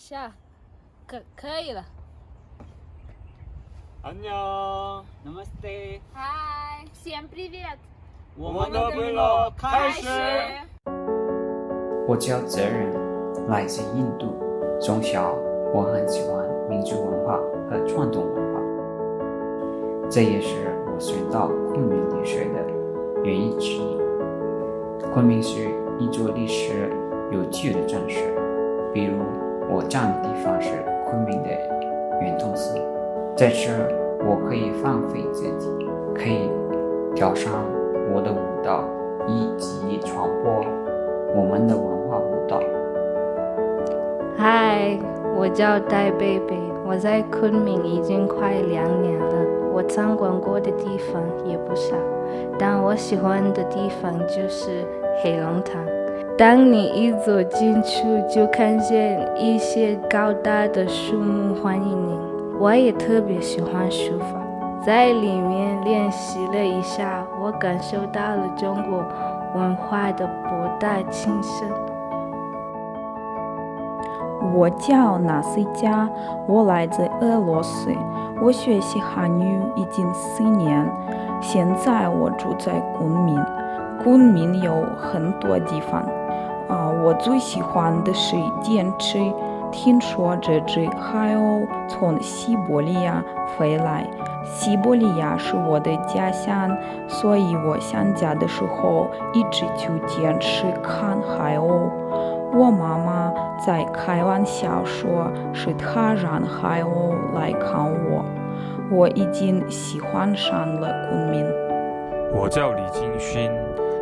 下，可以了。안녕 Namaste， 嗨，всем привет！我们的 vlog 开始。我叫泽仁，来自印度。从小我很喜欢民族文化和传统文化，这也是我选到昆明留学的原因之一。昆明是一座历史悠久的城市，比如我站的地方是昆明的圆通寺，在这我可以放飞自己，可以跳上我的舞蹈，以及传播我们的文化舞蹈。嗨，我叫戴贝贝，我在昆明已经快2年了。我参观过的地方也不少，但我喜欢的地方就是黑龙塘。当你一走进去，就看见一些高大的树木欢迎你。我也特别喜欢书法，在里面练习了一下，我感受到了中国文化的博大精深。我叫纳西加，我来自俄罗斯，我学习汉语已经4年，现在我住在昆明。昆明有很多地方，我最喜欢的是剑池，听说这只海鸥从西伯利亚飞来，西伯利亚是我的家乡，所以我想家的时候一直去剑池看海鸥。我妈妈在开玩笑说是她让海鸥来看我，我已经喜欢上了昆明。我叫李金勋，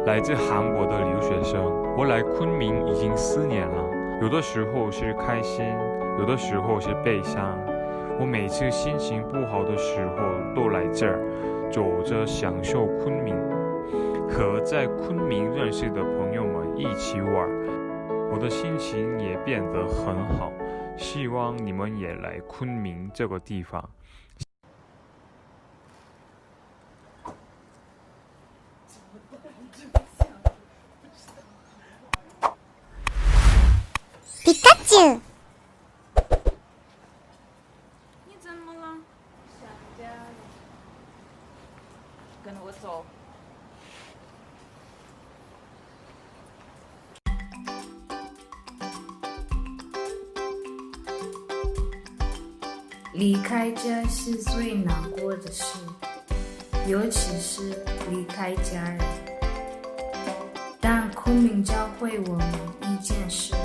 来自韩国的留学生。我来昆明已经4年了，有的时候是开心，有的时候是悲伤。我每次心情不好的时候都来这儿，走着享受昆明，和在昆明认识的朋友们一起玩。我的心情也变得很好，希望你们也来昆明这个地方。皮卡丘，你怎么了？想家了。跟着我走。离开家是最难过的事，尤其是离开家人。但昆明教会我们一件事，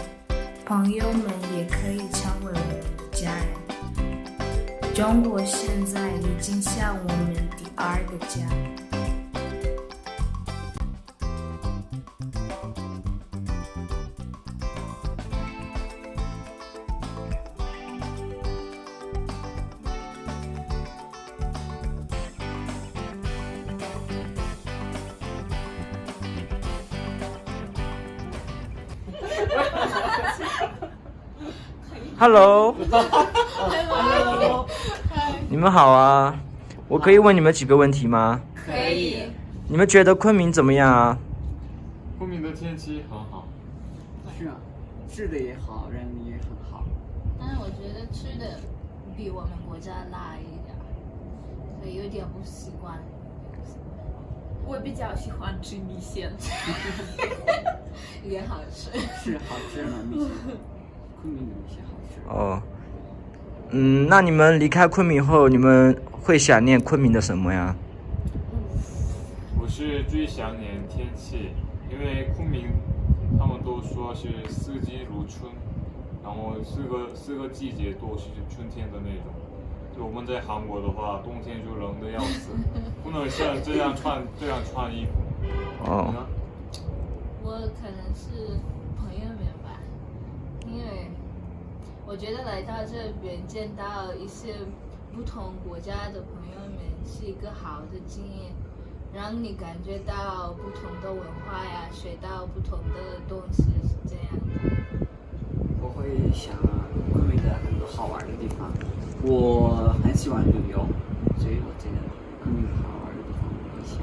朋友们也可以成为我们的家人。中国现在已经像我们第2个家。Hello， 你们好啊！我可以问你们几个问题吗？可以。你们觉得昆明怎么样啊？昆明的天气很好。是啊，吃的也好，人也很好。但是我觉得吃的比我们国家辣一点，所以有点不习惯。我比较喜欢吃米线，也好吃。是好吃吗？米线，昆明的米线好吃。哦，那你们离开昆明后，你们会想念昆明的什么呀？我是最想念天气，因为昆明他们都说是四季如春，然后四个季节都是春天的那种。就我们在韩国的话，冬天就冷的要死，不能像这样穿衣服。哦。我可能是朋友们吧，因为我觉得来到这边见到一些不同国家的朋友们是一个好的经验，让你感觉到不同的文化呀，学到不同的东西，是这样的。我会想昆明的很多好玩的地方，我很喜欢旅游，所以我觉得昆明好玩的地方我很想。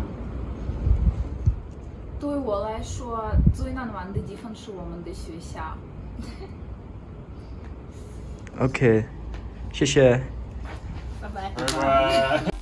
对我来说，最难忘的地方是我们的学校。OK，谢谢。拜拜。拜拜。